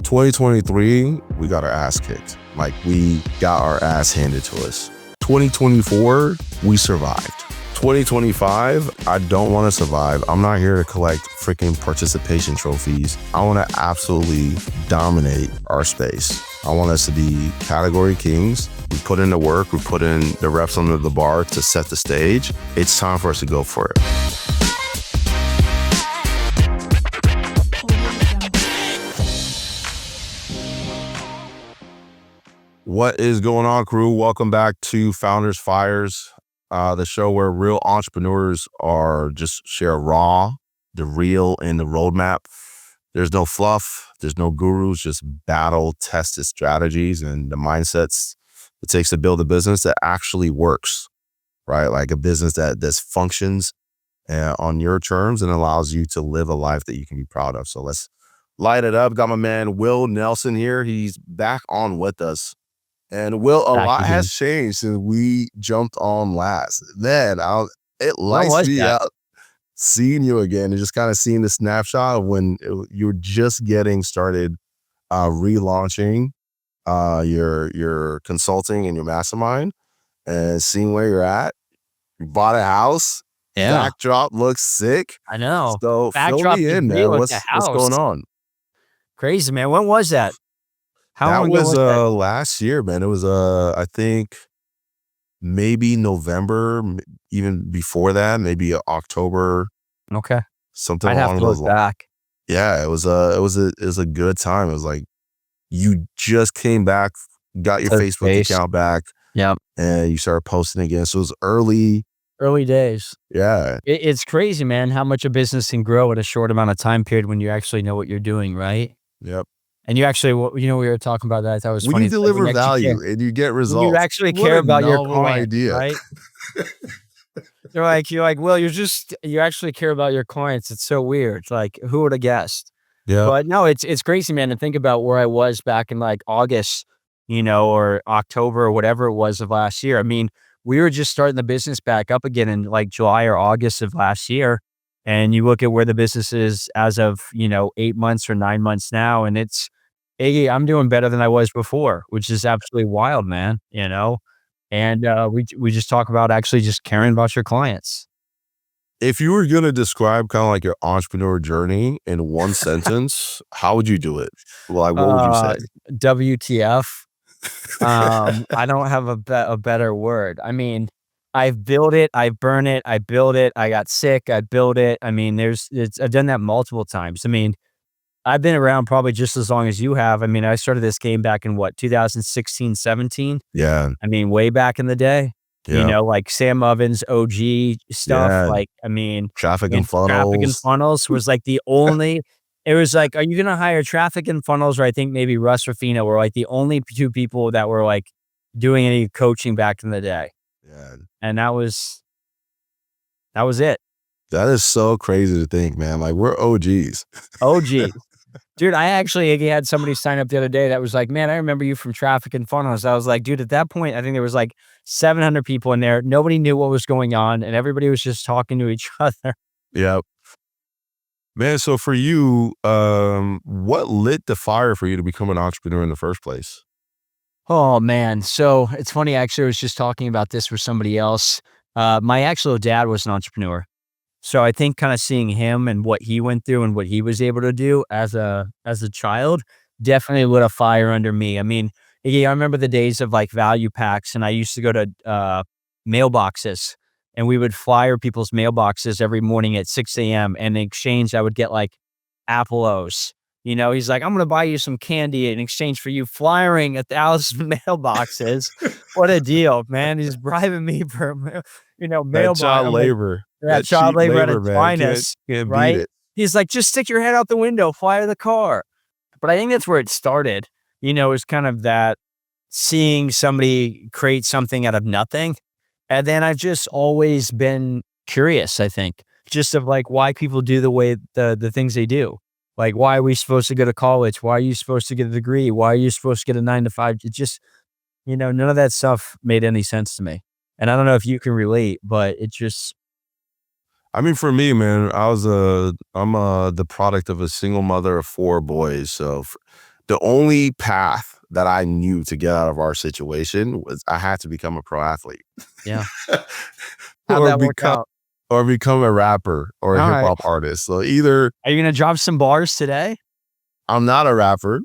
2023, we got our ass kicked. Like, we got our ass handed to us. 2024, we survived. 2025, I don't want to survive. I'm not here to collect freaking participation trophies. I want to absolutely dominate our space. I want us to be category kings. We put in the work, we put in the reps under the bar to set the stage. It's time for us to go for it. What is going on, crew? Welcome back to Founders Fires, the show where real entrepreneurs are just share raw, the real, and the roadmap. There's no fluff. There's no gurus, just battle-tested strategies and the mindsets it takes to build a business that actually works, right? Like a business that functions on your terms and allows you to live a life that you can be proud of. So let's light it up. Got my man, Will Nelson here. He's back on with us. And Will, a lot has changed since we jumped on last. Man, it lights me up seeing you again and just kind of seeing the snapshot of when you were just getting started relaunching your consulting and your mastermind and seeing where you're at. You bought a house. Yeah. Backdrop looks sick. I know. So fill me in, man. What's going on? Crazy, man. When was that? That was last year, man. It was I think maybe November, even before that, maybe October. Okay. Something I'd have to look back. Yeah, it was a good time. It was like you just came back, got your Facebook account back. Yep. And you started posting again. So it was early days. Yeah. It's crazy, man, how much a business can grow in a short amount of time period when you actually know what you're doing, right? Yep. And you actually, we were talking about that. That was funny. When you deliver value and you get results. You actually care about your client, idea. Right? You're like, well, you actually care about your clients. It's so weird. It's like, who would have guessed? Yeah. But no, it's crazy, man. To think about where I was back in like August, or October or whatever it was of last year. I mean, we were just starting the business back up again in like July or August of last year. And you look at where the business is as of, 8 months or 9 months now. And it's, Iggy, I'm doing better than I was before, which is absolutely wild, man. And we just talk about actually just caring about your clients. If you were going to describe kind of like your entrepreneur journey in one sentence, how would you do it? Like, what would you say? WTF. I don't have a better word. I mean, I've built it, I burn it, I build it, I got sick, I build it. I mean, I've done that multiple times. I mean, I've been around probably just as long as you have. I mean, I started this game back in 2016, 17? Yeah. I mean, way back in the day. Yeah. Like Sam Ovens, OG stuff. Yeah. Like, I mean, Traffic and Funnels was like the only, it was like, are you going to hire Traffic and Funnels? Or I think maybe Russ Ruffino were like the only two people that were like doing any coaching back in the day. Yeah. And that was it. That is so crazy to think, man. Like, we're OGs. OG. Dude, I actually had somebody sign up the other day that was like, man, I remember you from Traffic and Funnels. I was like, dude, at that point, I think there was like 700 people in there. Nobody knew what was going on and everybody was just talking to each other. Yeah. Man, so for you, what lit the fire for you to become an entrepreneur in the first place? Oh, man. So it's funny, actually, I was just talking about this with somebody else. My actual dad was an entrepreneur. So I think kind of seeing him and what he went through and what he was able to do as a child definitely lit a fire under me. I mean, I remember the days of like value packs, and I used to go to mailboxes, and we would flyer people's mailboxes every morning at 6 a.m. And in exchange, I would get like Apple-Os. He's like, I'm going to buy you some candy in exchange for you flyering 1,000 mailboxes. What a deal, man. He's bribing me for, mailbox. Child labor. That child labor at its finest, can't right? beat it. He's like, just stick your head out the window, fire the car. But I think that's where it started, is kind of that seeing somebody create something out of nothing. And then I've just always been curious, I think, just of like why people do the way the things they do. Like, why are we supposed to go to college? Why are you supposed to get a degree? Why are you supposed to get a 9-to-5? It just, none of that stuff made any sense to me. And I don't know if you can relate, but it just. I mean, for me, man, I'm the product of a single mother of 4 boys. So the only path that I knew to get out of our situation was I had to become a pro athlete. Yeah. How'd or that work become out? or become a rapper or a All hip right. hop artist. So either Are you gonna drop some bars today? I'm not a rapper,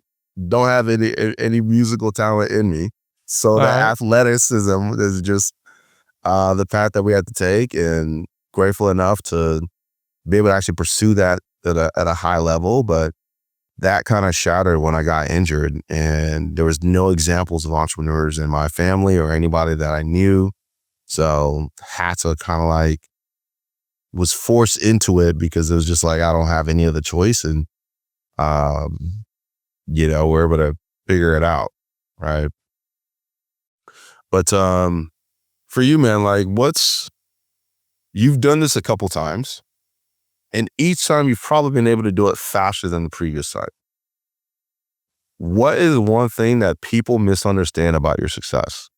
don't have any musical talent in me. So All the right. athleticism is just the path that we had to take, and grateful enough to be able to actually pursue that at a high level. But that kind of shattered when I got injured, and there was no examples of entrepreneurs in my family or anybody that I knew. So had to kind of like was forced into it because it was just like I don't have any other choice, and um, we're able to figure it out, right? But for you, man, like you've done this a couple times, and each time you've probably been able to do it faster than the previous time. What is one thing that people misunderstand about your success?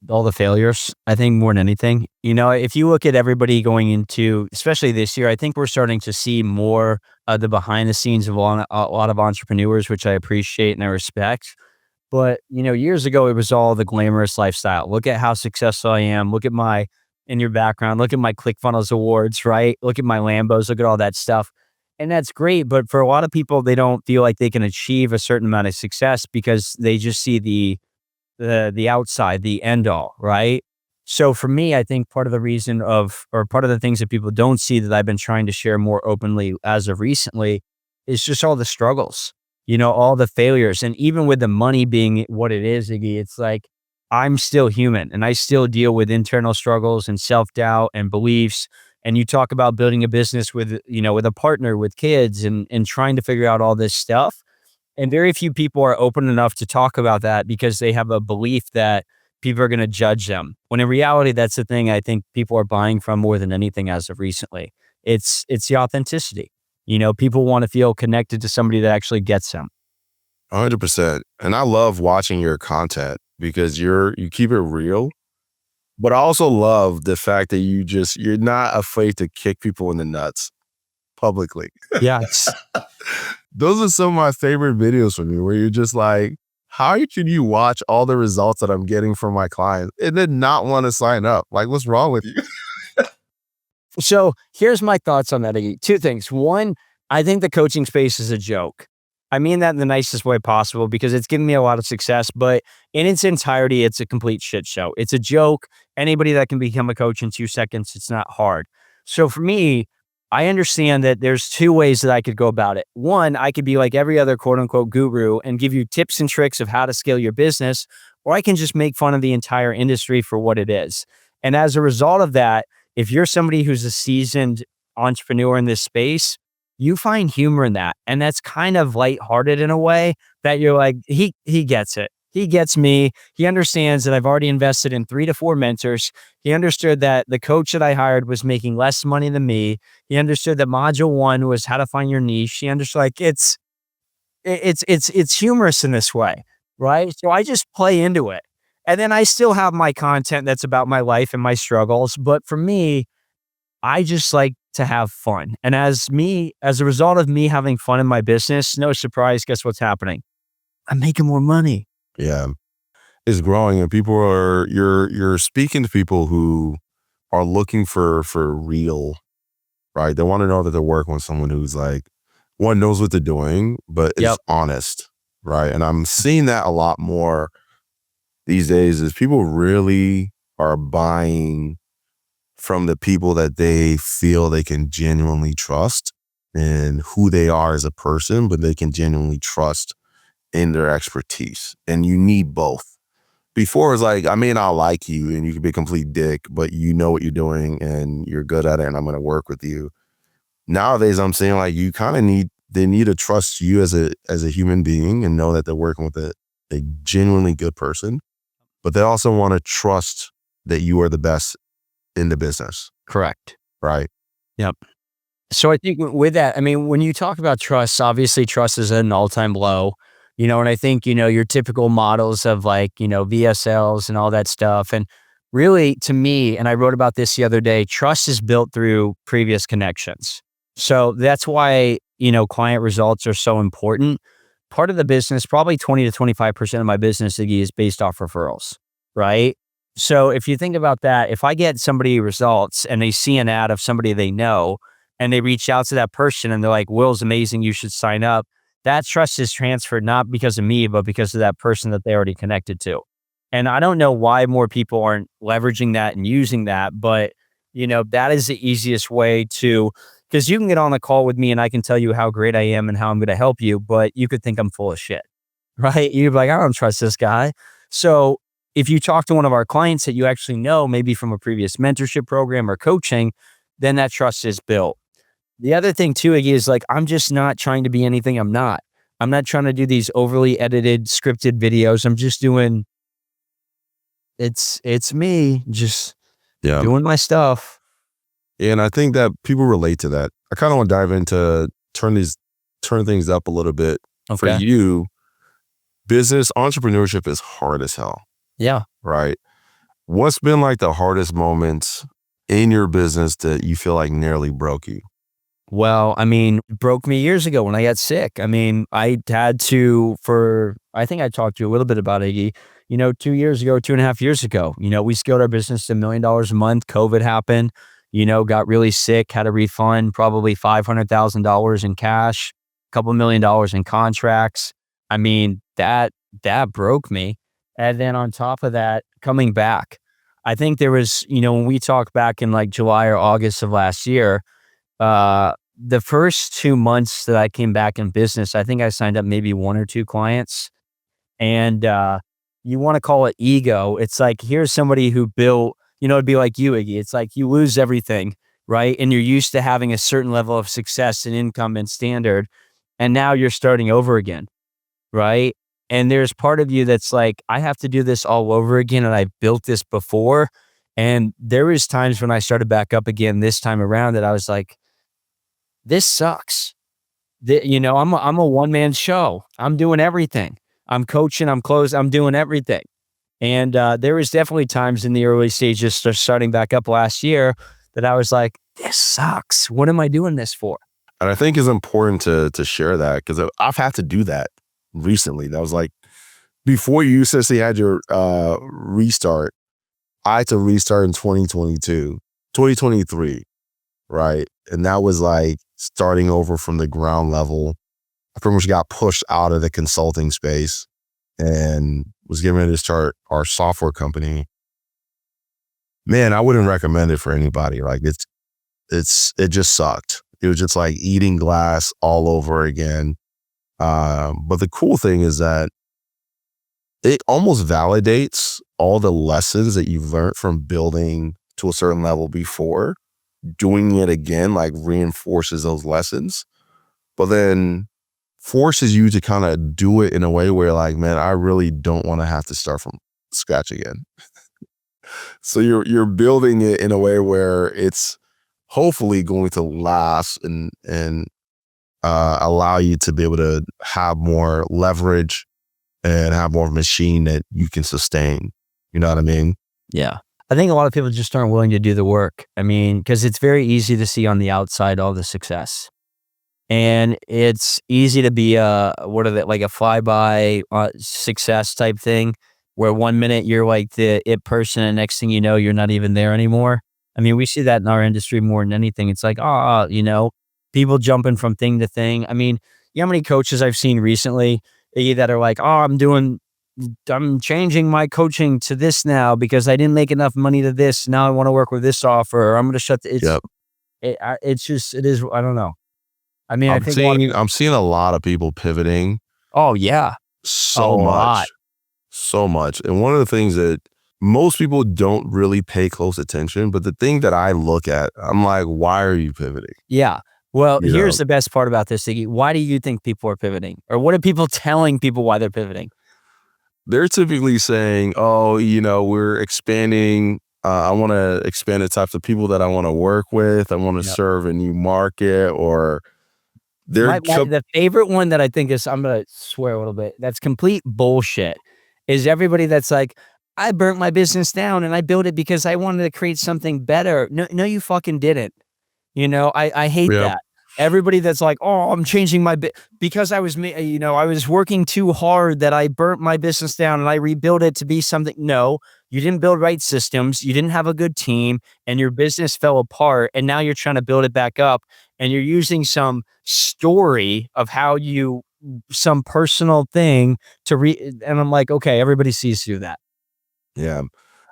All the failures, I think more than anything. If you look at everybody going into, especially this year, I think we're starting to see more of the behind the scenes of a lot of entrepreneurs, which I appreciate and I respect. But, years ago, it was all the glamorous lifestyle. Look at how successful I am. Look at in your background, look at my ClickFunnels awards, right? Look at my Lambos, look at all that stuff. And that's great. But for a lot of people, they don't feel like they can achieve a certain amount of success because they just see the outside, the end all, right? So for me, I think part of the reason or part of the things that people don't see that I've been trying to share more openly as of recently is just all the struggles, all the failures. And even with the money being what it is, Iggy, it's like I'm still human and I still deal with internal struggles and self-doubt and beliefs. And you talk about building a business with a partner, with kids and trying to figure out all this stuff. And very few people are open enough to talk about that because they have a belief that people are going to judge them. When in reality, that's the thing I think people are buying from more than anything as of recently. It's the authenticity. People want to feel connected to somebody that actually gets them. 100%. And I love watching your content because you keep it real. But I also love the fact that you're not afraid to kick people in the nuts publicly. Yes. Those are some of my favorite videos from you where you're just like, how can you watch all the results that I'm getting from my clients and then not want to sign up? Like, what's wrong with you? So here's my thoughts on that, Iggy. Two things. One, I think the coaching space is a joke. I mean that in the nicest way possible because it's given me a lot of success, but in its entirety, it's a complete shit show. It's a joke. Anybody that can become a coach in 2 seconds, it's not hard. So for me, I understand that there's two ways that I could go about it. One, I could be like every other quote unquote guru and give you tips and tricks of how to scale your business, or I can just make fun of the entire industry for what it is. And as a result of that, if you're somebody who's a seasoned entrepreneur in this space, you find humor in that. And that's kind of lighthearted in a way that you're like, he gets it. He gets me. He understands that I've already invested in 3 to 4 mentors. He understood that the coach that I hired was making less money than me. He understood that module 1 was how to find your niche. He understood like it's humorous in this way, right? So I just play into it. And then I still have my content that's about my life and my struggles. But for me, I just like to have fun. And as a result of me having fun in my business, no surprise, guess what's happening? I'm making more money. Yeah, it's growing, and you're speaking to people who are looking for real, right? They want to know that they're working with someone who's like, one knows what they're doing, but is Yep. honest, right? And I'm seeing that a lot more these days is people really are buying from the people that they feel they can genuinely trust and who they are as a person, but they can genuinely trust in their expertise. And you need both. Before it's like, I may not like you and you can be a complete dick, but you know what you're doing and you're good at it and I'm going to work with you. Nowadays, I'm saying like you kind of they need to trust you as a human being and know that they're working with a genuinely good person, but they also want to trust that you are the best in the business, Correct. right? Yep. So I think with that, I mean, when you talk about trust, obviously trust is at an all-time low, and I think, your typical models of like, VSLs and all that stuff. And really to me, and I wrote about this the other day, trust is built through previous connections. So that's why, client results are so important. part of the business, probably 20 to 25% of my business, Iggy, is based off referrals, right? So if you think about that, if I get somebody results and they see an ad of somebody they know and they reach out to that person and they're like, Will's amazing, you should sign up. That trust is transferred not because of me, but because of that person that they already connected to. And I don't know why more people aren't leveraging that and using that, but that is the easiest way to, because you can get on a call with me and I can tell you how great I am and how I'm going to help you, but you could think I'm full of shit, right? You'd be like, I don't trust this guy. So if you talk to one of our clients that you actually know, maybe from a previous mentorship program or coaching, then that trust is built. The other thing too, Iggy, is like, I'm just not trying to be anything I'm not. I'm not trying to do these overly edited, scripted videos. I'm just doing, it's me just Yeah. doing my stuff. And I think that people relate to that. I kind of want to dive into turn things up a little bit. For Okay. you, business entrepreneurship is hard as hell, Yeah. right? What's been like the hardest moments in your business that you feel like nearly broke you? Well, I mean, it broke me years ago when I got sick. I mean, I had to, I think I talked to you a little bit about Iggy, 2 years ago, 2.5 years ago, we scaled our business to $1 million a month. COVID happened, got really sick, had a refund, probably $500,000 in cash, a couple $1 million in contracts. I mean, that broke me. And then on top of that, coming back, I think there was, when we talked back in like July or August of last year, the first 2 months that I came back in business, I think I signed up maybe 1 or 2 clients. And, you wanna call it ego. It's like, here's somebody who built, it'd be like you, Iggy. It's like you lose everything, right? And you're used to having a certain level of success and income and standard, and now you're starting over again, right? And there's part of you that's like, I have to do this all over again, and I've built this before. And there was times when I started back up again this time around that I was like, this sucks. I'm a one-man show. I'm doing everything. I'm coaching, I'm closing, I'm doing everything. And there was definitely times in the early stages, starting back up last year, that I was like, this sucks. What am I doing this for? And I think it's important to share that because I've had to do that recently. That was like before you essentially had your restart. I had to restart in 2023, right? And that was like starting over from the ground level. I pretty much got pushed out of the consulting space and was getting ready to start our software company. Man, I wouldn't recommend it for anybody. Like it just sucked. It was just like eating glass all over again. But the cool thing is that it almost validates all the lessons that you've learned from building to a certain level before. Doing it again, like reinforces those lessons, but then forces you to kind of do it in a way where like, man, I really don't want to have to start from scratch again. So you're building it in a way where it's hopefully going to last and allow you to be able to have more leverage and have more machine that you can sustain. You know what I mean? Yeah. I think a lot of people just aren't willing to do the work. I mean, because it's very easy to see on the outside all the success. And it's easy to be like a flyby success type thing, where 1 minute you're like the it person, and next thing you know, you're not even there anymore. I mean, we see that in our industry more than anything. It's like, people jumping from thing to thing. I mean, you know how many coaches I've seen recently that are like, I'm changing my coaching to this now because I didn't make enough money to this. Now I want to work with this offer. Or I'm going to shut the, Yep. it is, I don't know. I mean, I'm seeing a lot of people pivoting oh yeah, so a lot. much. And one of the things that most people don't really pay close attention, but the thing that I look at, I'm like, why are you pivoting? Yeah. Well, You here's know, the best part about this, Iggy. Why do you think people are pivoting? Or what are people telling people why they're pivoting? they're typically saying, oh, we're expanding. I want to expand the types of people that I want to work with. I want to Yep. serve a new market, or The favorite one that I think is, I'm gonna swear a little bit, that's complete bullshit, is everybody that's like, I burnt my business down and I built it because I wanted to create something better. No, you fucking didn't. I hate Yep. that. Everybody that's like, "Oh, I'm changing my because I was I was working too hard that I burnt my business down and I rebuilt it to be something." No, you didn't build right systems, you didn't have a good team, and your business fell apart, and now you're trying to build it back up, and you're using some story of how you some personal thing to and I'm like, "Okay, everybody sees through that." Yeah.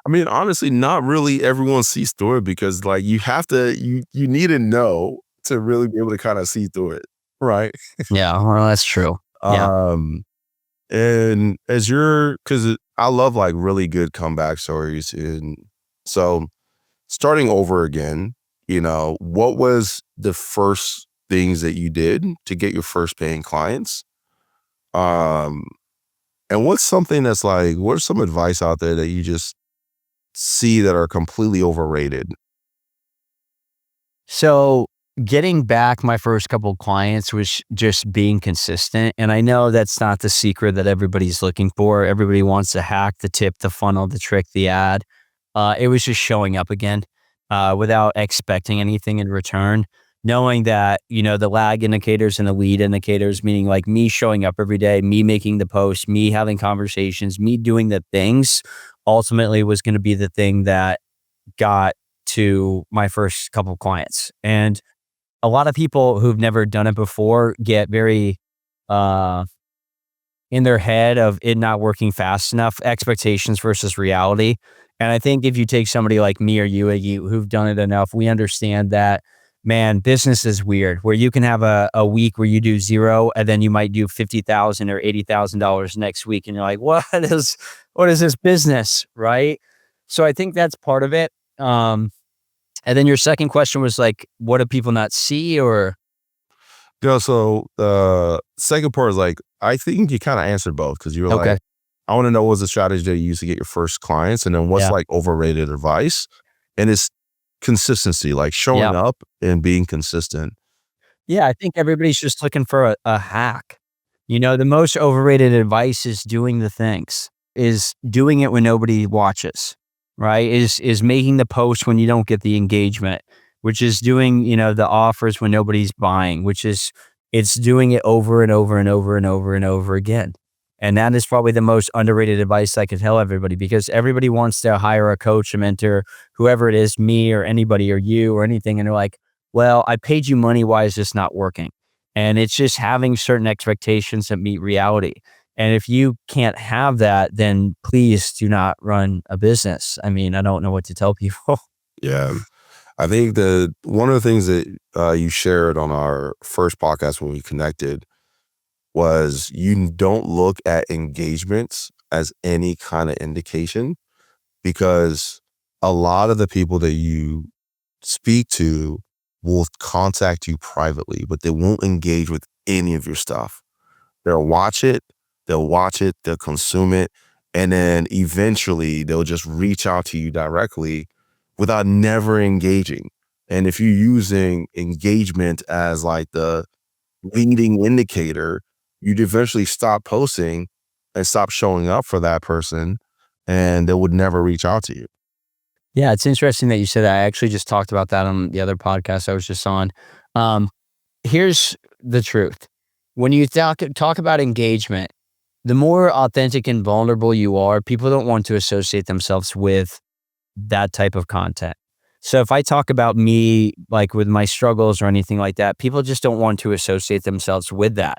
I mean, honestly, not really everyone sees through it because like you have to you need to know to really be able to kind of see through it. Right. Yeah, well, that's true. Yeah. Um and as you're because I love like really good comeback stories. And so starting over again, what was the first things that you did to get your first paying clients? Um and what's something that's like, what's some advice out there that you just see that are completely overrated? So, getting back my first couple clients was just being consistent, and I know that's not the secret that everybody's looking for. Everybody wants to hack the tip, the funnel, the trick, the ad. It was just showing up again, without expecting anything in return, knowing that, the lag indicators and the lead indicators, meaning like me showing up every day, me making the posts, me having conversations, me doing the things, ultimately was gonna be the thing that got to my first couple clients. And a lot of people who've never done it before get very uh in their head of it not working fast enough, expectations versus reality. And I think if you take somebody like me or you, Iggy, who've done it enough, we understand that, man, business is weird, where you can have a week where you do zero and then you might do 50,000 or $80,000 next week. And you're like, what is this business? Right. So I think that's part of it. And then your second question was like, what do people not see or So the second part is like, I think you kind of answered both because you were like, okay. I want to know what's the strategy that you use to get your first clients, and then what's Yeah. like overrated advice. And it's consistency, like showing Yeah. up and being consistent. Yeah, I think everybody's just looking for a hack. The most overrated advice is doing the things, is doing it when nobody watches, right? Is making the post when you don't get the engagement, which is doing, the offers when nobody's buying, which is it's doing it over and over and over and over and over again. And that is probably the most underrated advice I could tell everybody because everybody wants to hire a coach, a mentor, whoever it is, me or anybody or you or anything. And they're like, well, I paid you money. Why is this not working? And it's just having certain expectations that meet reality. And if you can't have that, then please do not run a business. I mean, I don't know what to tell people. Yeah. I think the one of the things that you shared on our first podcast when we connected was you don't look at engagements as any kind of indication because a lot of the people that you speak to will contact you privately, but they won't engage with any of your stuff. They'll watch it, they'll consume it, and then eventually they'll just reach out to you directly without never engaging. And if you're using engagement as like the leading indicator, you'd eventually stop posting and stop showing up for that person, and they would never reach out to you. Yeah, it's interesting that you said that. I actually just talked about that on the other podcast I was just on. Um, Here's the truth. When you talk about engagement, the more authentic and vulnerable you are, people don't want to associate themselves with that type of content. So if I talk about me, like with my struggles or anything like that, people just don't want to associate themselves with that.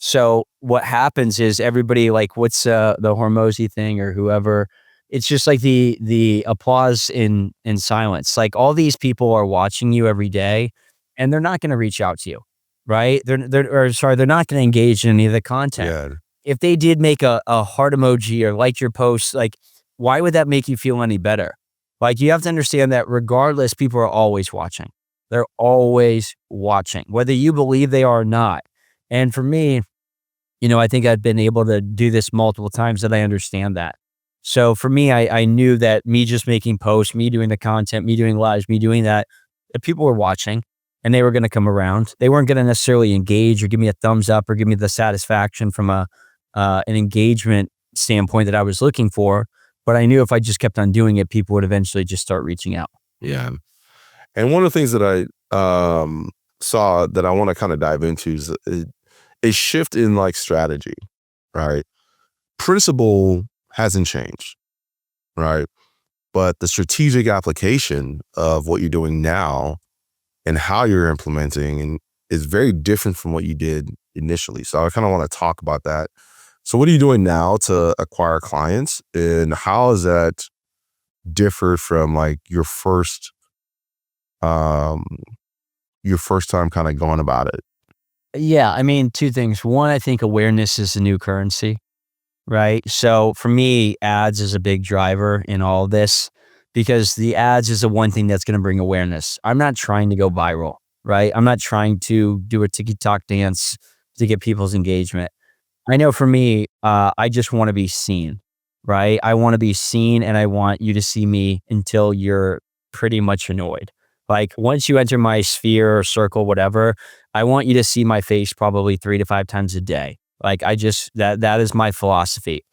So what happens is everybody like, what's the Hormozy thing or whoever? It's just like the applause in silence. Like all these people are watching you every day, and they're not going to reach out to you, right? They're not going to engage in any of the content. Yeah. If they did make a heart emoji or like your post, like why would that make you feel any better? Like, you have to understand that regardless, people are always watching. They're always watching, whether you believe they are or not. And for me, I think I've been able to do this multiple times that I understand that. So for me, I knew that me just making posts, me doing the content, me doing lives, me doing that people were watching and they were going to come around. They weren't going to necessarily engage or give me a thumbs up or give me the satisfaction from an engagement standpoint that I was looking for. But I knew if I just kept on doing it, people would eventually just start reaching out. Yeah. And one of the things that saw that I want to kind of dive into is a shift in like strategy, right? Principle hasn't changed, right? But the strategic application of what you're doing now and how you're implementing and is very different from what you did initially. So I kind of want to talk about that. So what are you doing now to acquire clients, and how is that differed from like um your first time kind of going about it? Yeah, I mean, 2 things. One, I think awareness is the new currency, right? So for me, ads is a big driver in all of this because the ads is the one thing that's gonna bring awareness. I'm not trying to go viral, right? I'm not trying to do a TikTok dance to get people's engagement. I know for me, I just wanna be seen, right? I wanna be seen, and I want you to see me until you're pretty much annoyed. Like, once you enter my sphere or circle, whatever, I want you to see my face probably 3 to 5 times a day. Like, I just that is my philosophy.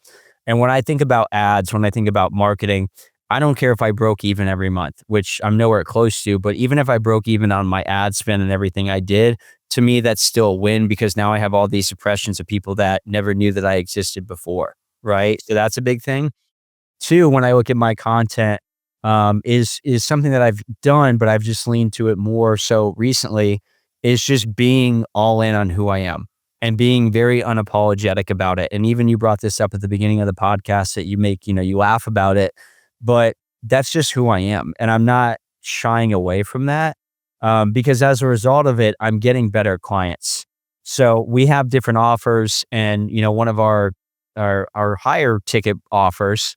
And when I think about ads, when I think about marketing, I don't care if I broke even every month, which I'm nowhere close to, but even if I broke even on my ad spend and everything I did, to me, that's still a win because now I have all these impressions of people that never knew that I existed before, right? So that's a big thing. Two, when I look at my content, is something that I've done, but I've just leaned to it more so recently, is just being all in on who I am and being very unapologetic about it. And even you brought this up at the beginning of the podcast that you make, you laugh about it, but that's just who I am. And I'm not shying away from that because as a result of it, I'm getting better clients. So we have different offers, and one of our higher ticket offers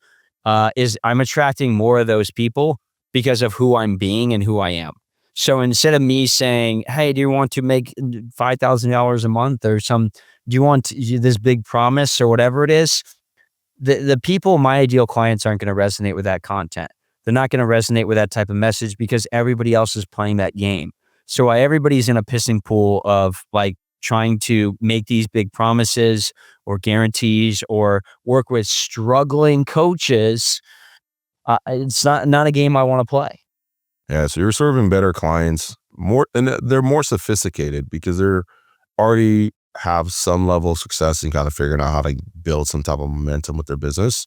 is I'm attracting more of those people because of who I'm being and who I am. So instead of me saying, "Hey, do you want to make $5,000 a month or do you want this big promise or whatever it is?" The people, my ideal clients, aren't going to resonate with that content. They're not going to resonate with that type of message because everybody else is playing that game. So everybody's in a pissing pool of like trying to make these big promises or guarantees or work with struggling coaches. It's not a game I want to play. Yeah, so you're serving better clients more, and they're more sophisticated because they're already have some level of success in kind of figuring out how to build some type of momentum with their business,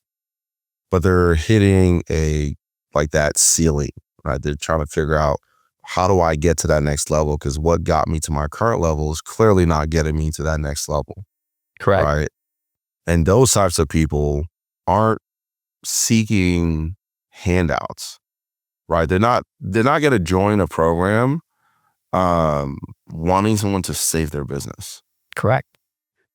but they're hitting a like that ceiling, right? They're trying to figure out, how do I get to that next level? Because what got me to my current level is clearly not getting me to that next level, Correct. right? And those types of people aren't seeking handouts, right? They're not going to join a program um wanting someone to save their business. Correct.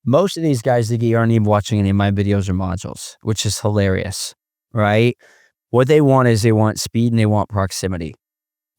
Most of these guys, Iggy, aren't even watching any of my videos or modules, which is hilarious, right? What they want is they want speed and they want proximity.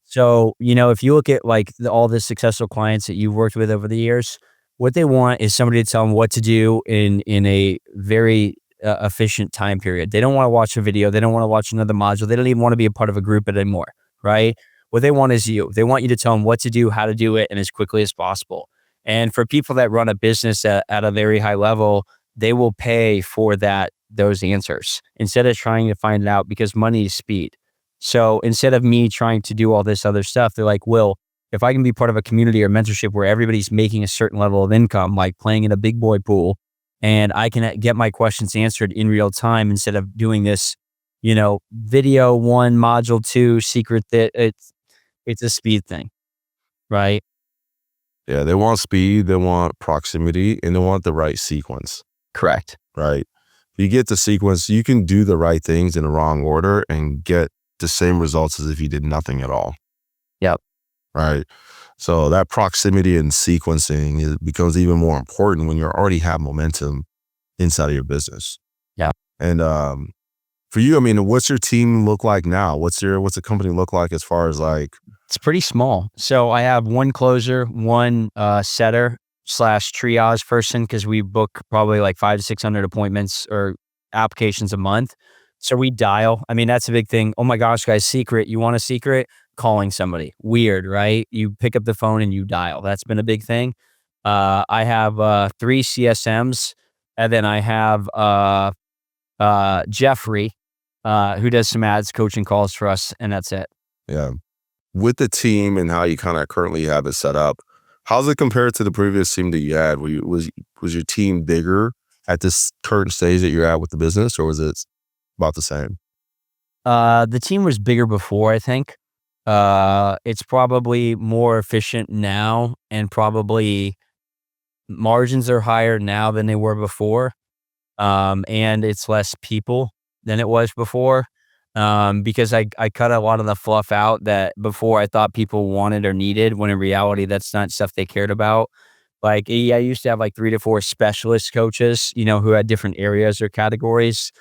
So, if you look at like all the successful clients that you've worked with over the years, what they want is somebody to tell them what to do in a very efficient time period. They don't want to watch a video. They don't want to watch another module. They don't even want to be a part of a group anymore, right? What they want is you. They want you to tell them what to do, how to do it, and as quickly as possible. And for people that run a business at a very high level, they will pay for those answers instead of trying to find it out because money is speed. So instead of me trying to do all this other stuff, they're like, "Will, if I can be part of a community or mentorship where everybody's making a certain level of income, like playing in a big boy pool, and I can get my questions answered in real time instead of doing this, video one, module two, secret that it's a speed thing, right?" Yeah, they want speed, they want proximity, and they want the right sequence, Correct. right? If you get the sequence, you can do the right things in the wrong order and get the same results as if you did nothing at all, Yep. right? So that proximity and sequencing becomes even more important when you already have momentum inside of your business. Yeah. And for you, I mean, what's your team look like now? What's the company look like as far as like? It's pretty small. So I have one closer, one setter slash triage person because we book probably like 500 to 600 appointments or applications a month. So we dial. I mean, that's a big thing. Oh my gosh, guys, secret. You want a secret? Calling somebody. Weird, right? You pick up the phone and you dial. That's been a big thing. I have 3 CSMs, and then I have Jeffrey, who does some ads coaching calls for us, and that's it. Yeah. With the team and how you kind of currently have it set up, How's it compared to the previous team that you had? Was your team bigger at this current stage that you're at with the business, or was it about the same? The team was bigger before, I think. It's probably more efficient now, and probably margins are higher now than they were before. And it's less people than it was before. Because I cut a lot of the fluff out that before I thought people wanted or needed, when in reality, that's not stuff they cared about. Like, yeah, I used to have like 3 to 4 specialist coaches, who had different areas or categories.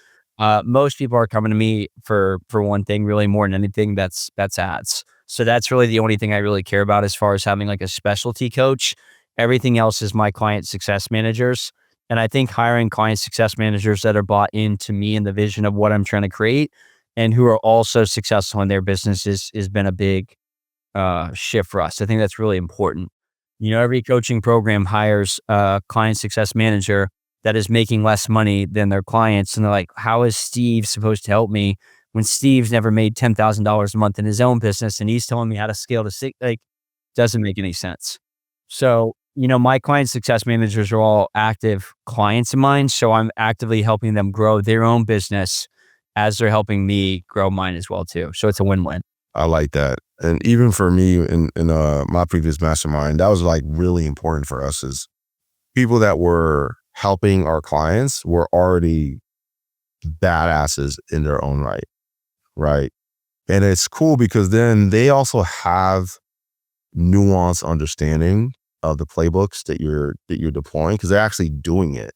Most people are coming to me for one thing, really more than anything. That's ads. So that's really the only thing I really care about as far as having like a specialty coach. Everything else is my client success managers. And I think hiring client success managers that are bought into me and the vision of what I'm trying to create, and who are also successful in their business has been a big shift for us. I think that's really important. Every coaching program hires a client success manager that is making less money than their clients. And they're like, how is Steve supposed to help me when Steve's never made $10,000 a month in his own business and he's telling me how to scale to six? Like, doesn't make any sense. So, my client success managers are all active clients of mine. So I'm actively helping them grow their own business as they're helping me grow mine as well too. So it's a win-win. I like that. And even for me in my previous mastermind, that was like really important for us, is people that were helping our clients were already badasses in their own right. Right. And it's cool because then they also have nuanced understanding of the playbooks that you're deploying, because they're actually doing it.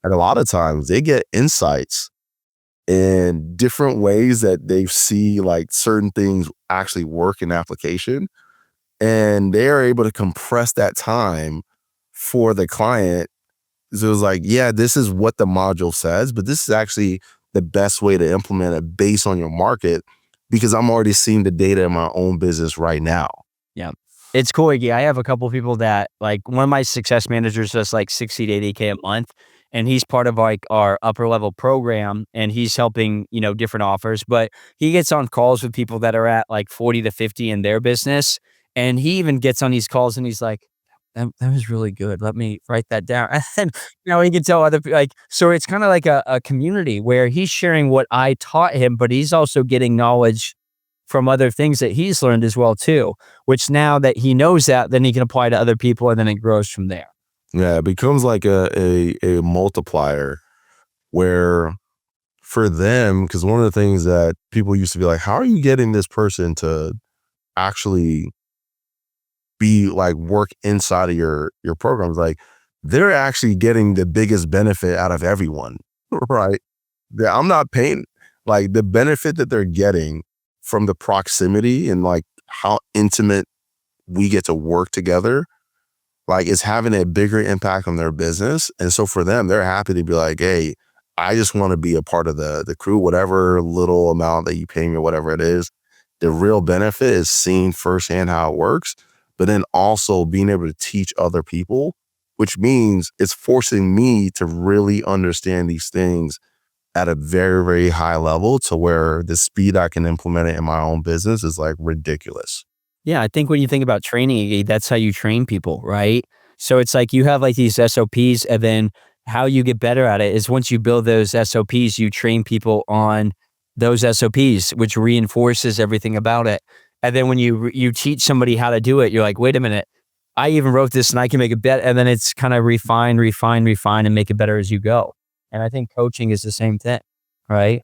And a lot of times they get insights in different ways that they see like certain things actually work in application. And they are able to compress that time for the client. So it was like, yeah, this is what the module says, but this is actually the best way to implement it based on your market, because I'm already seeing the data in my own business right now. Yeah. It's cool, Iggy. I have a couple of people that, like, one of my success managers does like 60 to 80K a month. And he's part of like our upper level program, and he's helping, different offers, but he gets on calls with people that are at like 40 to 50 in their business. And he even gets on these calls and he's like, that was really good. Let me write that down. And he can tell other people, like, so it's kind of like a community where he's sharing what I taught him, but he's also getting knowledge from other things that he's learned as well too, which now that he knows that, then he can apply to other people, and then it grows from there. Yeah, it becomes like a multiplier where for them, because one of the things that people used to be like, how are you getting this person to actually be like work inside of your programs? Like, they're actually getting the biggest benefit out of everyone, right? I'm not paying, like, the benefit that they're getting from the proximity and like how intimate we get to work together, like, is having a bigger impact on their business. And so for them, they're happy to be like, hey, I just want to be a part of the crew, whatever little amount that you pay me or whatever it is. The real benefit is seeing firsthand how it works, but then also being able to teach other people, which means it's forcing me to really understand these things at a very, very high level, to where the speed I can implement it in my own business is like ridiculous. Yeah, I think when you think about training, that's how you train people, right? So it's like you have like these SOPs, and then how you get better at it is once you build those SOPs, you train people on those SOPs, which reinforces everything about it. And then when you teach somebody how to do it, you're like, wait a minute, I even wrote this and I can make it better. And then it's kind of refine, and make it better as you go. And I think coaching is the same thing, right?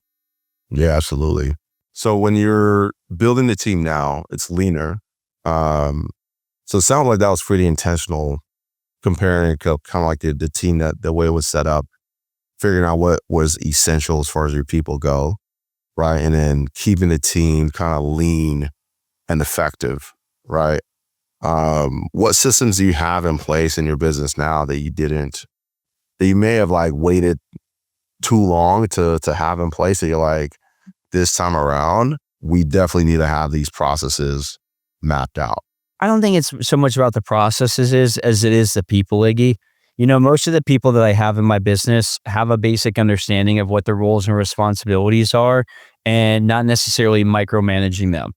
Yeah, absolutely. So when you're building the team now, it's leaner. So it sounds like that was pretty intentional, comparing kind of like the team, that the way it was set up, figuring out what was essential as far as your people go, right? And then keeping the team kind of lean and effective, right? What systems do you have in place in your business now that you may have like waited too long to have in place, that you're like, this time around, we definitely need to have these processes mapped out? I don't think it's so much about the processes as it is the people, Iggy. Most of the people that I have in my business have a basic understanding of what their roles and responsibilities are, and not necessarily micromanaging them.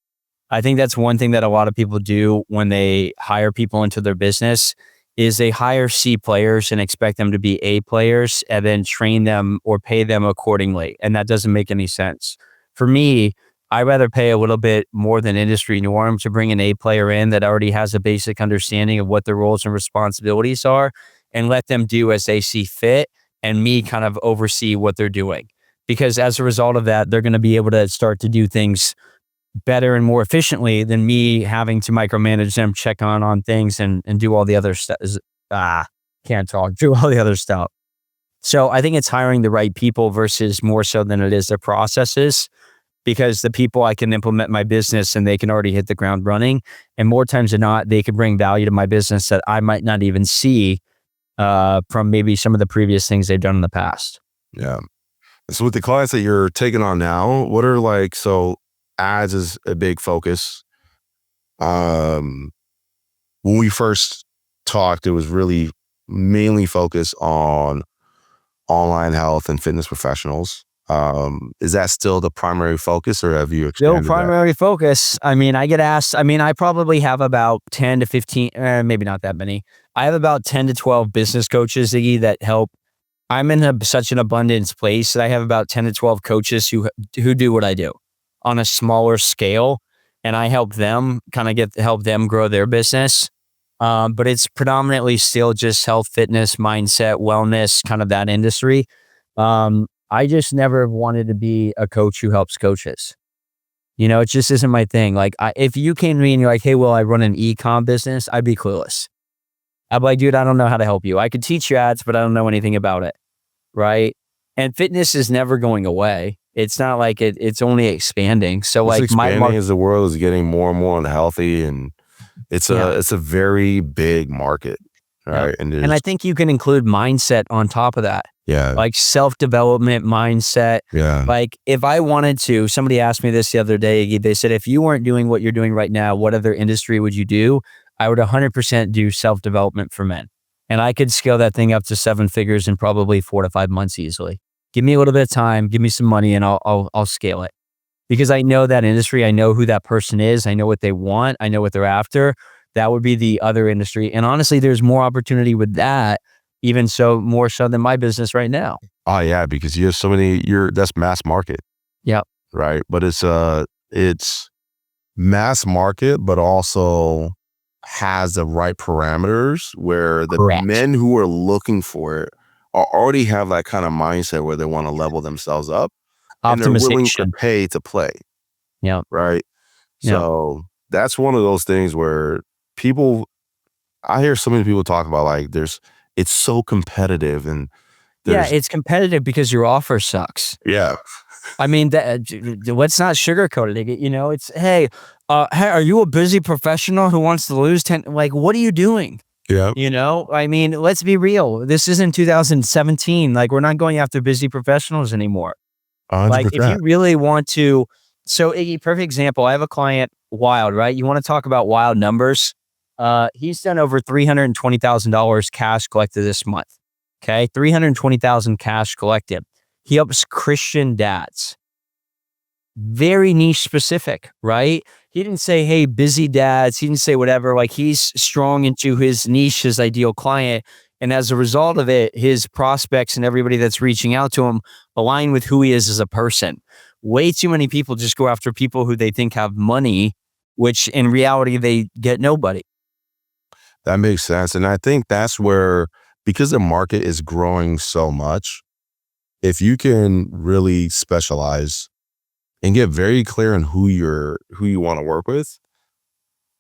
I think that's one thing that a lot of people do when they hire people into their business is they hire C players and expect them to be A players and then train them or pay them accordingly. And that doesn't make any sense. For me, I rather pay a little bit more than industry norm to bring an A player in that already has a basic understanding of what their roles and responsibilities are and let them do as they see fit and me kind of oversee what they're doing. Because as a result of that, they're going to be able to start to do things better and more efficiently than me having to micromanage them, check on things and do all the other stuff. Can't talk, do all the other stuff. So I think it's hiring the right people versus more so than it is their processes, because the people I can implement my business and they can already hit the ground running. And more times than not, they can bring value to my business that I might not even see from maybe some of the previous things they've done in the past. Yeah. So with the clients that you're taking on now, what are like, so ads is a big focus. When we first talked, it was really mainly focused on online health and fitness professionals. Is that still the primary focus, or have you expanded Still primary focus. I mean, I get asked, I probably have about 10 to 15, maybe not that many. I have about 10 to 12 business coaches, Iggy, that help. I'm in such an abundance place that I have about 10 to 12 coaches who do what I do on a smaller scale. And I help them help them grow their business. But it's predominantly still just health, fitness, mindset, wellness, kind of that industry. I just never wanted to be a coach who helps coaches. You know, it just isn't my thing. Like, if you came to me and you're like, hey, well, I run an e-com business, I'd be clueless. I'd be like, dude, I don't know how to help you. I could teach you ads, but I don't know anything about it. Right. And fitness is never going away. It's not like it's only expanding. So it's like expanding as the world is getting more and more unhealthy, and it's a very big market. Right. Yeah. And I think you can include mindset on top of that. Yeah. Like self-development mindset. Yeah. Like if I wanted to, somebody asked me this the other day, they said, if you weren't doing what you're doing right now, what other industry would you do? I would 100% do self-development for men. And I could scale that thing up to 7 figures in probably 4 to 5 months easily. Give me a little bit of time, give me some money, and I'll scale it. Because I know that industry, I know who that person is, I know what they want, I know what they're after. That would be the other industry. And honestly, there's more opportunity with that, even so, more so than my business right now. Oh yeah, because you have so many, that's mass market. Yeah. Right. But it's mass market, but also has the right parameters where the Correct. men who are looking for it already have that kind of mindset where they want to level themselves up and they're willing to pay to play. Yeah. Right. So that's one of those things where I hear so many people talk about like it's so competitive and it's competitive because your offer sucks. Yeah. I mean, let's not sugarcoat it. You know, it's, hey, are you a busy professional who wants to lose 10? Like, what are you doing? Yeah. You know, I mean, let's be real. This isn't 2017. Like, we're not going after busy professionals anymore. 100%. Like, if you really want to, so Iggy, perfect example. I have a client, Wild, right? You want to talk about wild numbers? He's done over $320,000 cash collected this month. Okay. $320,000 cash collected. He helps Christian dads. Very niche specific, right? He didn't say, hey, busy dads. He didn't say whatever. Like, he's strong into his niche, his ideal client. And as a result of it, his prospects and everybody that's reaching out to him align with who he is as a person. Way too many people just go after people who they think have money, which in reality, they get nobody. That makes sense. And I think that's where, because the market is growing so much, if you can really specialize and get very clear on who you want to work with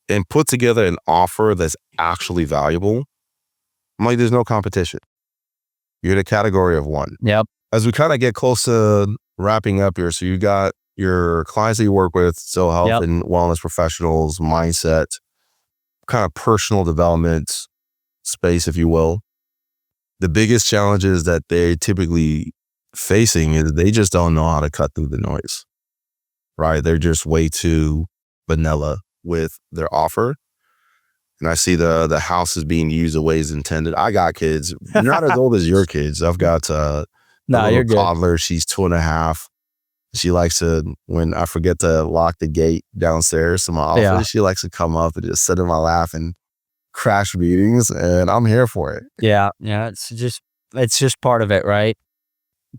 and put together an offer that's actually valuable, I'm like, there's no competition. You're in a category of one. Yep. As we kind of get close to wrapping up here, so you got your clients that you work with, so health and wellness professionals, mindset, kind of personal development space, if you will. The biggest challenges that they're typically facing is they just don't know how to cut through the noise, right? They're just way too vanilla with their offer. And I see the house is being used the way it's intended. I got kids, not as old as your kids. I've got a you're good. toddler. She's 2.5. She likes to, when I forget to lock the gate downstairs to my office, Yeah. she likes to come up and just sit in my lap and crash meetings, and I'm here for it. Yeah. Yeah. It's just part of it, right?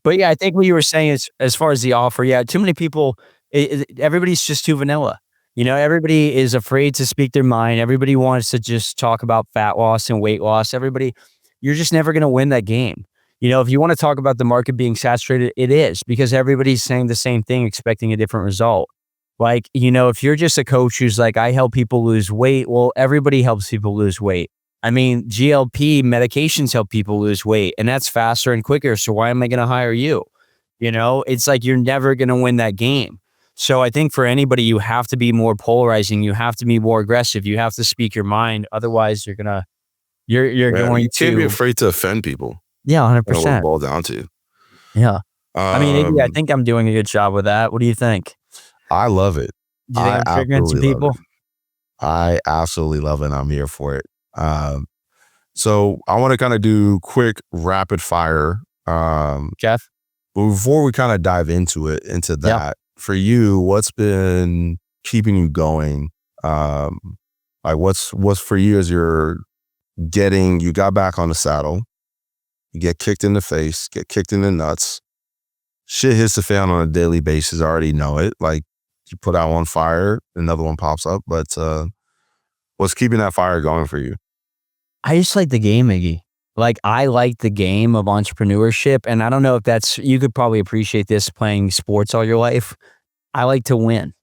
But yeah, I think what you were saying is as far as the offer, yeah, too many people, everybody's just too vanilla. Everybody is afraid to speak their mind. Everybody wants to just talk about fat loss and weight loss. You're just never going to win that game. If you want to talk about the market being saturated, it is because everybody's saying the same thing, expecting a different result. Like, if you're just a coach who's like, I help people lose weight, well, everybody helps people lose weight. I mean, GLP medications help people lose weight, and that's faster and quicker. So why am I going to hire you? It's like you're never going to win that game. So I think for anybody, you have to be more polarizing. You have to be more aggressive. You have to speak your mind. Otherwise, you're Yeah, going you can't be to, afraid to offend people. yeah, That's what it 100%. boils down to. Yeah. I mean, Iggy, I Um, think I'm doing a good job with that. What do you think? I love it. Do you think I I'm triggering some absolutely love people? it. I absolutely love it. I'm here for it. So I want to kind of do quick rapid fire. Jeff? But before we kind of dive into Yeah. that, for you, what's been keeping you going? Like what's for you as you got back on the saddle, you get kicked in the face, get kicked in the nuts, shit hits the fan on a daily basis. I already know it. Like you put out one fire, another one pops up. But what's keeping that fire going for you? I just like the game, Iggy. Like, I like the game of entrepreneurship, and I don't know if you could probably appreciate this playing sports all your life. I like to win.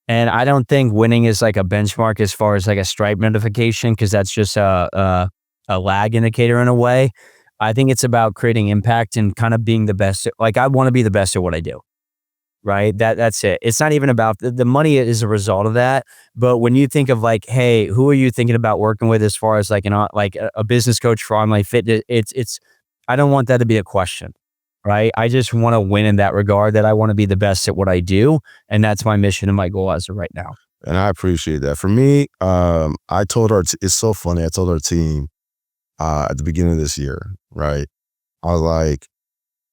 And I don't think winning is like a benchmark as far as like a stripe notification, because that's just a lag indicator in a way. I think it's about creating impact and kind of being the best. Like, I want to be the best at what I do. Right? That's it. It's not even about the money is a result of that. But when you think of like, hey, who are you thinking about working with as far as like a business coach for online fitness? It's I don't want that to be a question. Right? I just want to win in that regard, that I want to be the best at what I do. And that's my mission and my goal as of right now. And I appreciate that. For me, I told it's so funny. I told our team at the beginning of this year, right? I was like,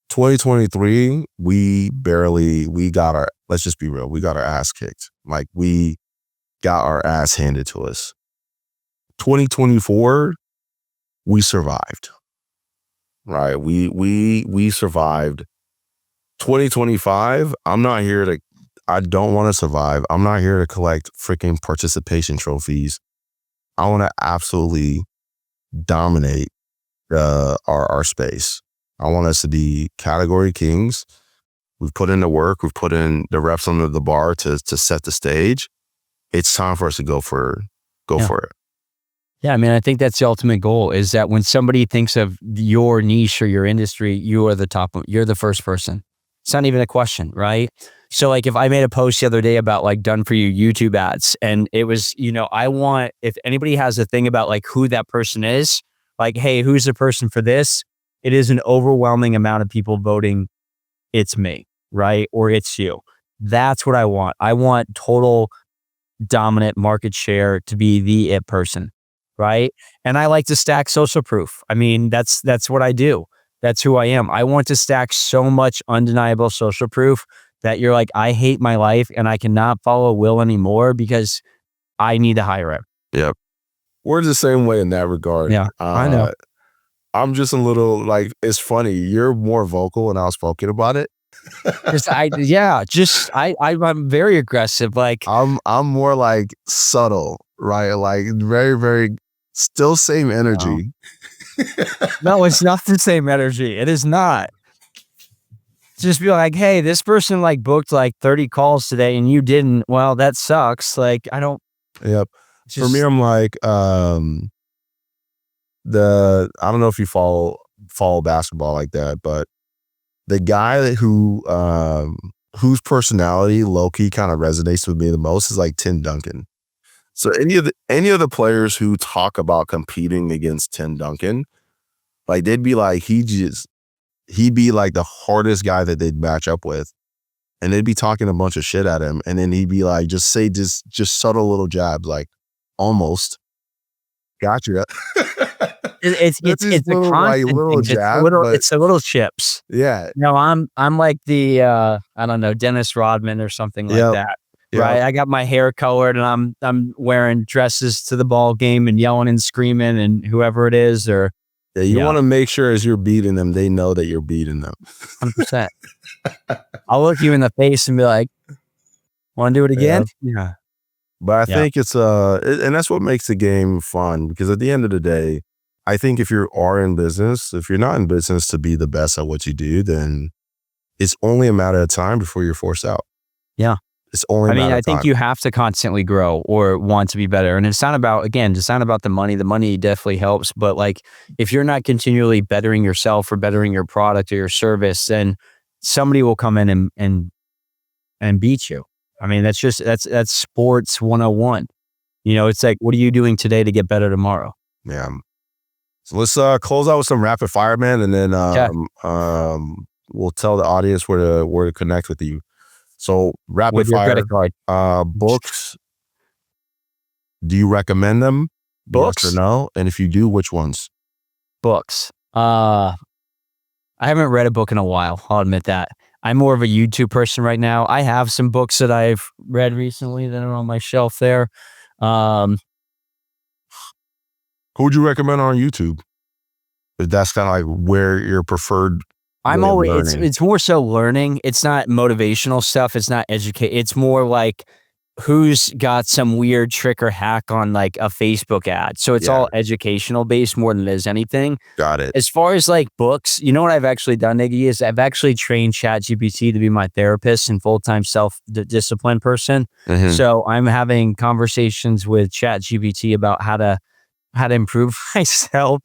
2023, let's just be real, we got our ass kicked. Like we got our ass handed to us. 2024, we survived. Right? We survived. 2025, I don't want to survive. I'm not here to collect freaking participation trophies. I want to absolutely dominate our space. I want us to be category kings. We've put in the work. We've put in the reps under the bar to set the stage. It's time for us to go for it. Yeah, I mean, I think that's the ultimate goal, is that when somebody thinks of your niche or your industry, you are the top, you're the first person. It's not even a question, right? So like if I made a post the other day about like done for you YouTube ads, and it was, if anybody has a thing about like who that person is, like, hey, who's the person for this? It is an overwhelming amount of people voting, it's me, right? Or it's you. That's what I want. I want total dominant market share to be the it person, right? And I like to stack social proof. I mean, that's what I do. That's who I am. I want to stack so much undeniable social proof that you're like, I hate my life and I cannot follow Will anymore because I need to hire him. Yep. We're the same way in that regard. Yeah, I know. I'm just a little like, it's funny. You're more vocal and outspoken about it. I'm very aggressive. Like I'm more like subtle, right? Like very, very still same energy. no, it's not the same energy. It is not. Just be like, hey, this person like booked like 30 calls today and you didn't. Well, that sucks. Like, I don't. Yep. For me, I'm like, I don't know if you follow basketball like that, but the guy whose personality low-key kind of resonates with me the most is like Tim Duncan. So any of the players who talk about competing against Tim Duncan, like they'd be like, he'd be like the hardest guy that they'd match up with. And they'd be talking a bunch of shit at him. And then he'd be like, just subtle little jabs, like almost got you. That's his it's a little, like, constant little thing. jab, but It's the little chips. yeah. No, I'm like the, I don't know, Dennis Rodman or something like Yep. that, Yep. right? I got my hair colored and I'm wearing dresses to the ball game and yelling and screaming and whoever it is or Yeah, you yeah, wanna make sure as you're beating them, they know that you're beating them. 100%. I'll look you in the face and be like, "Wanna do it Yeah. again?" Yeah. But I Yeah. think it's, and that's what makes the game fun because at the end of the day, I think if you are in business, if you're not in business to be the best at what you do, then it's only a matter of time before you're forced out. Yeah. It's only a I mean, matter I of think time. you have to constantly grow or want to be better. And it's not about, again, it's not about the money. The money definitely helps. But like, if you're not continually bettering yourself or bettering your product or your service, then somebody will come in and beat you. I mean, that's sports 101. You know, it's like, what are you doing today to get better tomorrow? Yeah. So let's close out with some rapid fire, man, and then Yeah. we'll tell the audience where to connect with you. So rapid With your fire, credit card. books. Do you recommend them? Yes or Books? no? And if you do, which ones? Books. I haven't read a book in a while. I'll admit that. I'm more of a YouTube person right now. I have some books that I've read recently that are on my shelf there. Um, Who would you recommend on YouTube? If that's kind of like where your preferred I'm way of always learning. it's more so learning. It's not motivational stuff. It's not educate. It's more like who's got some weird trick or hack on like a Facebook ad. So it's Yeah. all educational based more than it is anything. Got it. As far as like books, you know what I've actually done, Iggy, is I've actually trained ChatGPT to be my therapist and full-time self-discipline person. Mhm. So I'm having conversations with ChatGPT about how to improve myself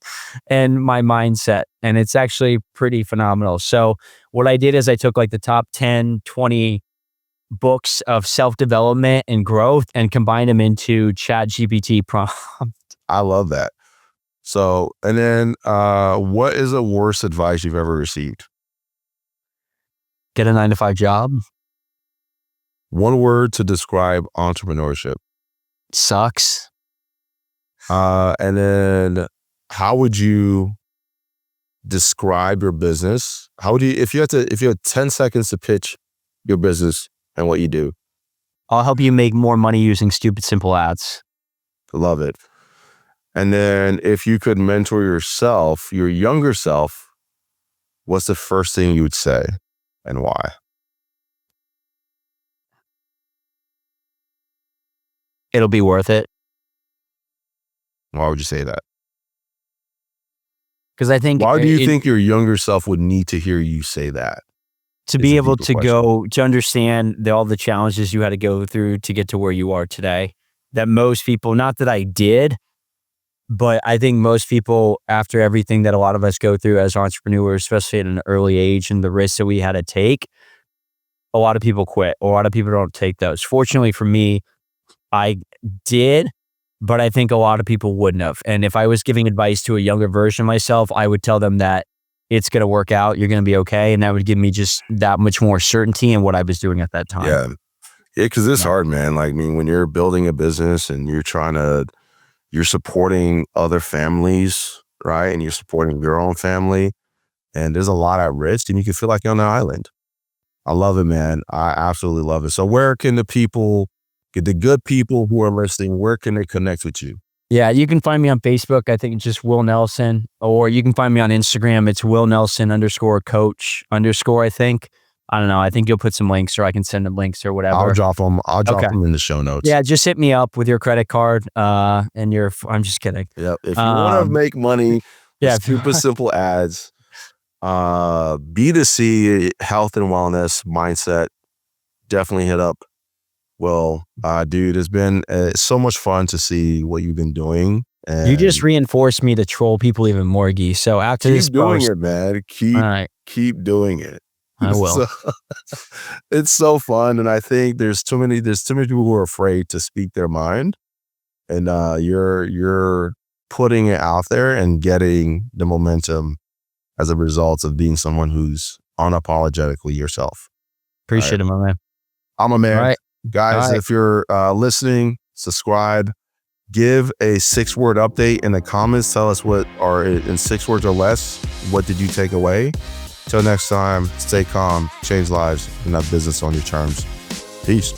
and my mindset. And it's actually pretty phenomenal. So what I did is I took like the top 10, 20 books of self-development and growth and combined them into ChatGPT prompt. I love that. So, and then what is the worst advice you've ever received? Get a 9 to 5 job. One word to describe entrepreneurship. Sucks. And then how would you describe your business? How would you, if you had 10 seconds to pitch your business and what you do? I'll help you make more money using stupid, simple ads. Love it. And then if you could mentor yourself, your younger self, what's the first thing you would say and why? It'll be worth it. Why would you say that? Because I think Why do you think your younger self would need to hear you say that? to It's be a able deeper to question. go to understand all the challenges you had to go through to get to where you are today, that most people, not that I did, but I think most people, after everything that a lot of us go through as entrepreneurs, especially at an early age and the risks that we had to take, a lot of people quit. A lot of people don't take those. Fortunately for me, I did, but I think a lot of people wouldn't have. And if I was giving advice to a younger version of myself, I would tell them that it's going to work out. You're going to be okay. And that would give me just that much more certainty in what I was doing at that time. Yeah. Yeah, because it's Yeah. hard, man. Like, I mean, when you're building a business and you're supporting other families, right? And you're supporting your own family, and there's a lot at risk, and you can feel like you're on an island. I love it, man. I absolutely love it. So where can the good people who are listening, where can they connect with you? Yeah, you can find me on Facebook. I think it's just Will Nelson, or you can find me on Instagram. It's Will Nelson _coach_ I think. I don't know. I think you'll put some links, or I can send them links or whatever. I'll drop them. Okay. In the show notes. Yeah, just hit me up with your credit card. And I'm just kidding. Yep. If you want to make money, Yeah, super simple ads, B2C health and wellness mindset, definitely hit up. Well, dude, it's been so much fun to see what you've been doing. And you just reinforced me to troll people even more, Iggy. So after keep this doing post, it, man. all right, Keep doing it. I will. So, it's so fun, and I think there's too many people who are afraid to speak their mind, and you're putting it out there and getting the momentum as a result of being someone who's unapologetically yourself. Appreciate it, my man. I'm a man. All right. Guys, All right. if you're listening, subscribe, Give a 6-word update in the comments. Tell us what are in 6 words or less. What did you take away? Till next time, stay calm, change lives, and have business on your terms. Peace.